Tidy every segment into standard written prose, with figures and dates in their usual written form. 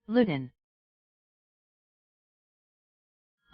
Luden.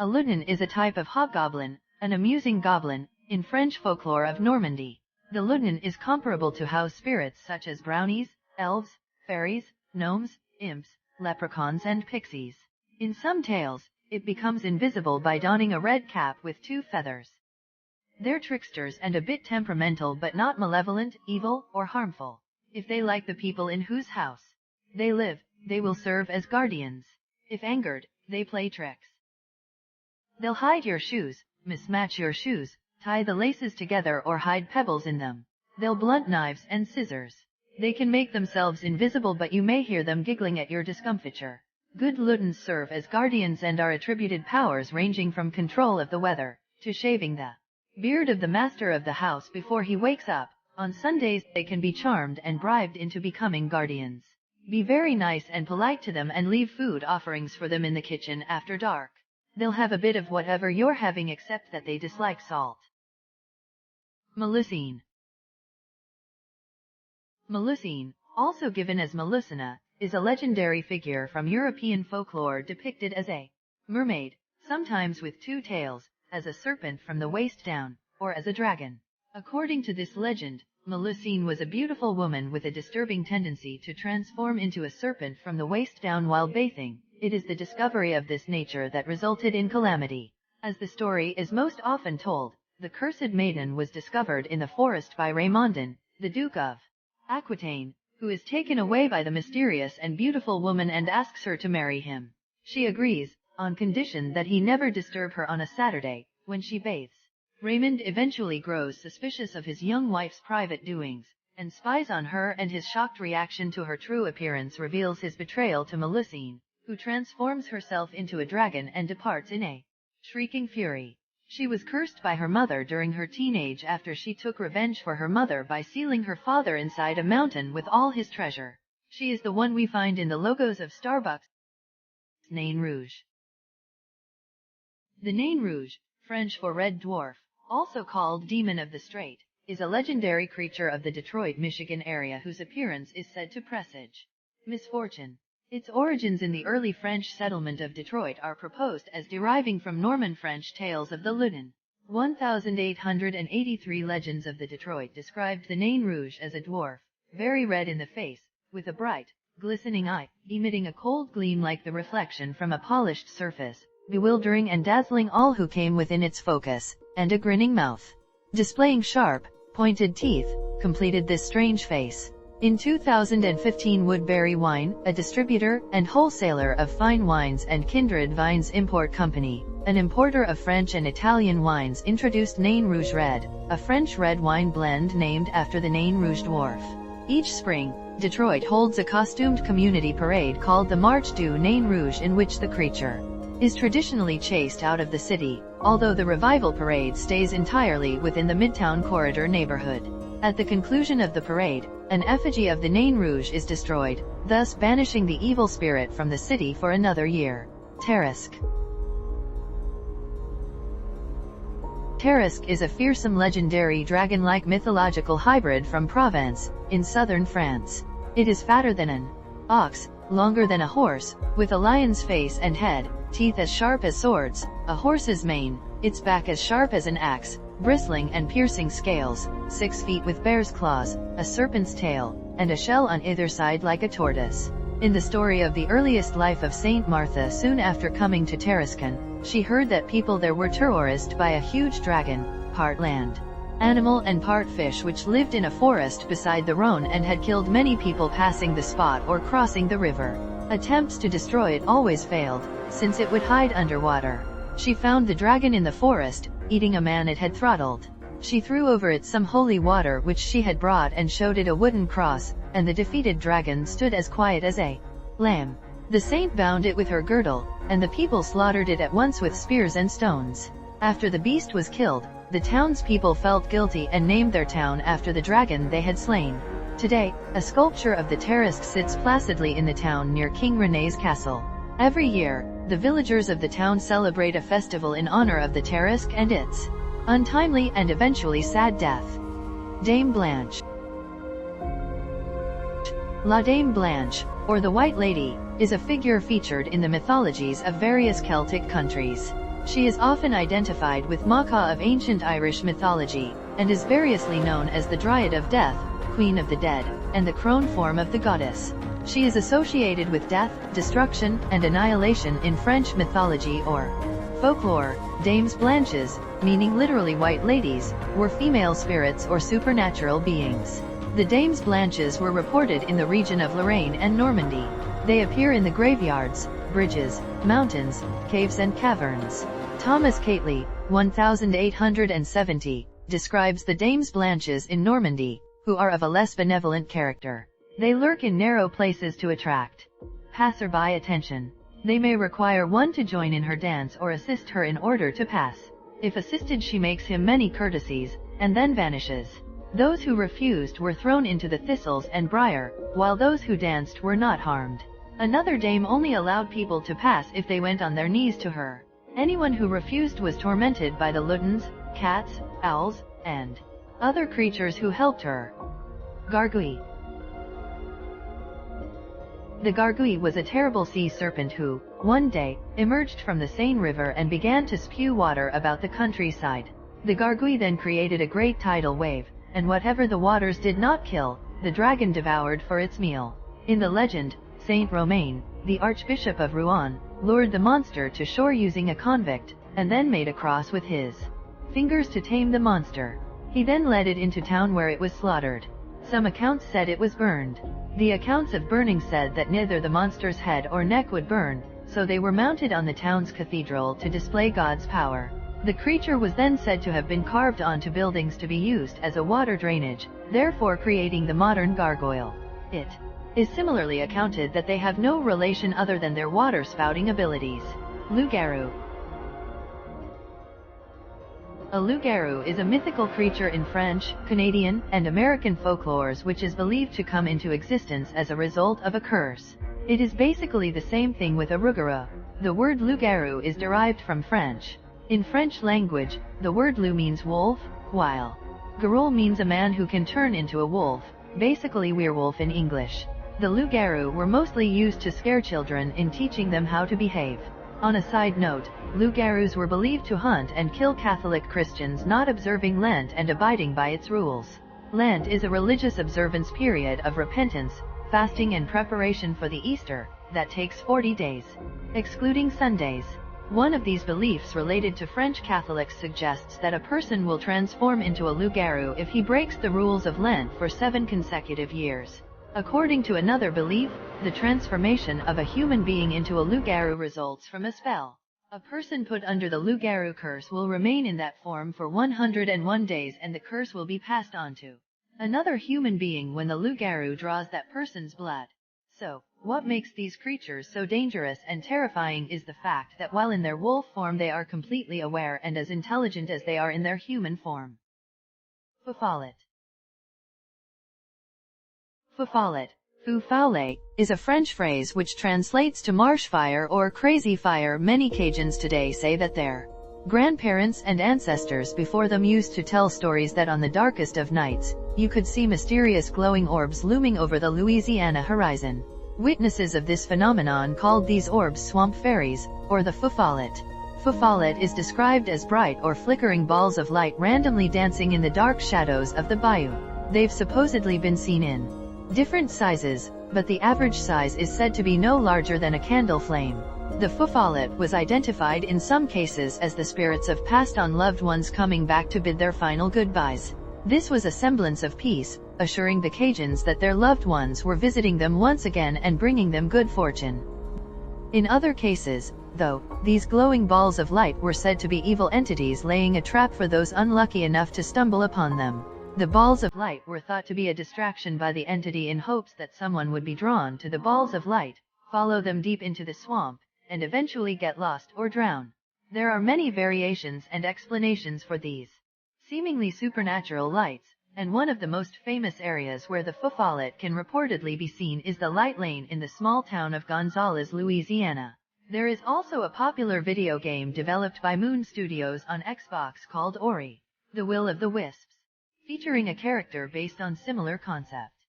A Luden is a type of hobgoblin, an amusing goblin, in French folklore of Normandy. The Luden is comparable to house spirits such as brownies, elves, fairies, gnomes, imps, leprechauns and pixies. In some tales, it becomes invisible by donning a red cap with 2 feathers. They're tricksters and a bit temperamental but not malevolent, evil, or harmful. If they like the people in whose house they live, they will serve as guardians. If angered, they play tricks. They'll hide your shoes, mismatch your shoes, tie the laces together or hide pebbles in them. They'll blunt knives and scissors. They can make themselves invisible but you may hear them giggling at your discomfiture. Good Ludens serve as guardians and are attributed powers ranging from control of the weather, to shaving the beard of the master of the house before he wakes up. On Sundays they can be charmed and bribed into becoming guardians. Be very nice and polite to them and leave food offerings for them in the kitchen after dark. They'll have a bit of whatever you're having except that they dislike salt. Melissene. Melissene, also given as Melissene, is a legendary figure from European folklore depicted as a mermaid, sometimes with 2 tails, as a serpent from the waist down, or as a dragon. According to this legend, Melissene was a beautiful woman with a disturbing tendency to transform into a serpent from the waist down while bathing. It is the discovery of this nature that resulted in calamity. As the story is most often told, the Cursed Maiden was discovered in the forest by Raymondin, the Duke of Aquitaine, who is taken away by the mysterious and beautiful woman and asks her to marry him. She agrees, on condition that he never disturb her on a Saturday, when she bathes. Raymond eventually grows suspicious of his young wife's private doings, and spies on her, and his shocked reaction to her true appearance reveals his betrayal to Melissene, who transforms herself into a dragon and departs in a shrieking fury. She was cursed by her mother during her teenage after she took revenge for her mother by sealing her father inside a mountain with all his treasure. She is the one we find in the logos of Starbucks. Nain Rouge. The Nain Rouge, French for Red Dwarf, also called Demon of the Strait, is a legendary creature of the Detroit, Michigan area whose appearance is said to presage misfortune. Its origins in the early French settlement of Detroit are proposed as deriving from Norman French tales of the Luden. 1883 legends of the Detroit described the Nain Rouge as a dwarf, very red in the face, with a bright, glistening eye, emitting a cold gleam like the reflection from a polished surface, bewildering and dazzling all who came within its focus, and a grinning mouth, displaying sharp, pointed teeth, completed this strange face. In 2015, Woodbury Wine, a distributor and wholesaler of fine wines and Kindred Vines Import Company, an importer of French and Italian wines, introduced Nain Rouge Red, a French red wine blend named after the Nain Rouge dwarf. Each spring, Detroit holds a costumed community parade called the Marche du Nain Rouge, in which the creature is traditionally chased out of the city, although the revival parade stays entirely within the Midtown Corridor neighborhood. At the conclusion of the parade, an effigy of the Nain Rouge is destroyed, thus banishing the evil spirit from the city for another year. Tarasque. Tarasque is a fearsome legendary dragon-like mythological hybrid from Provence, in southern France. It is fatter than an ox, longer than a horse, with a lion's face and head, teeth as sharp as swords, a horse's mane, its back as sharp as an axe, bristling and piercing scales, 6 feet with bear's claws, a serpent's tail, and a shell on either side like a tortoise. In the story of the earliest life of Saint Martha, soon after coming to Tarascon, she heard that people there were terrorized by a huge dragon, part land animal and part fish, which lived in a forest beside the Rhone and had killed many people passing the spot or crossing the river. Attempts to destroy it always failed, since it would hide underwater. She found the dragon in the forest, eating a man it had throttled. She threw over it some holy water which she had brought and showed it a wooden cross, and the defeated dragon stood as quiet as a lamb. The saint bound it with her girdle, and the people slaughtered it at once with spears and stones. After the beast was killed, the townspeople felt guilty and named their town after the dragon they had slain. Today, a sculpture of the Tarasque sits placidly in the town near King René's castle. Every year, the villagers of the town celebrate a festival in honor of the Tarasque and its untimely and eventually sad death. Dame Blanche. La Dame Blanche, or the White Lady, is a figure featured in the mythologies of various Celtic countries. She is often identified with Macha of ancient Irish mythology, and is variously known as the Dryad of Death, Queen of the Dead, and the crone form of the goddess. She is associated with death, destruction, and annihilation in French mythology or folklore. Dames Blanches, meaning literally white ladies, were female spirits or supernatural beings. The Dames Blanches were reported in the region of Lorraine and Normandy. They appear in the graveyards, bridges, mountains, caves and caverns. Thomas Cately, 1870, describes the Dames Blanches in Normandy, who are of a less benevolent character. They lurk in narrow places to attract passerby attention. They may require one to join in her dance or assist her in order to pass. If assisted, she makes him many courtesies, and then vanishes. Those who refused were thrown into the thistles and briar, while those who danced were not harmed. Another dame only allowed people to pass if they went on their knees to her. Anyone who refused was tormented by the Ludens, cats, owls, and other creatures who helped her. Gargouille. The gargouille was a terrible sea serpent who, one day, emerged from the Seine River and began to spew water about the countryside. The gargouille then created a great tidal wave, and whatever the waters did not kill, the dragon devoured for its meal. In the legend, Saint Romain, the Archbishop of Rouen, lured the monster to shore using a convict, and then made a cross with his fingers to tame the monster. He then led it into town where it was slaughtered. Some accounts said it was burned. The accounts of burning said that neither the monster's head or neck would burn, so they were mounted on the town's cathedral to display God's power. The creature was then said to have been carved onto buildings to be used as a water drainage, therefore creating the modern gargoyle. It is similarly accounted that they have no relation other than their water-spouting abilities. Loup-garou. A loup-garou is a mythical creature in French, Canadian, and American folklores which is believed to come into existence as a result of a curse. It is basically the same thing with a rougarou. The word loup-garou is derived from French. In French language, the word loup means wolf, while garou means a man who can turn into a wolf, basically werewolf in English. The loup-garou were mostly used to scare children in teaching them how to behave. On a side note, loup-garous were believed to hunt and kill Catholic Christians not observing Lent and abiding by its rules. Lent is a religious observance period of repentance, fasting and preparation for the Easter, that takes 40 days, excluding Sundays. One of these beliefs related to French Catholics suggests that a person will transform into a loup-garou if he breaks the rules of Lent for 7 consecutive years. According to another belief, the transformation of a human being into a loup-garou results from a spell. A person put under the loup-garou curse will remain in that form for 101 days and the curse will be passed on to another human being when the loup-garou draws that person's blood. So, what makes these creatures so dangerous and terrifying is the fact that while in their wolf form they are completely aware and as intelligent as they are in their human form. Fufaulit. Fufaulit, Fufaulit, is a French phrase which translates to marsh fire or crazy fire. Many Cajuns today say that their grandparents and ancestors before them used to tell stories that on the darkest of nights, you could see mysterious glowing orbs looming over the Louisiana horizon. Witnesses of this phenomenon called these orbs swamp fairies, or the Fufaulit. Fufaulit is described as bright or flickering balls of light randomly dancing in the dark shadows of the bayou. They've supposedly been seen in different sizes, but the average size is said to be no larger than a candle flame. The Fufaulit was identified in some cases as the spirits of passed-on loved ones coming back to bid their final goodbyes. This was a semblance of peace, assuring the Cajuns that their loved ones were visiting them once again and bringing them good fortune. In other cases, though, these glowing balls of light were said to be evil entities laying a trap for those unlucky enough to stumble upon them. The balls of light were thought to be a distraction by the entity in hopes that someone would be drawn to the balls of light, follow them deep into the swamp, and eventually get lost or drown. There are many variations and explanations for these seemingly supernatural lights, and one of the most famous areas where the Fufaulit can reportedly be seen is the Light Lane in the small town of Gonzales, Louisiana. There is also a popular video game developed by Moon Studios on Xbox called Ori, The Will of the Wisps, featuring a character based on similar concepts.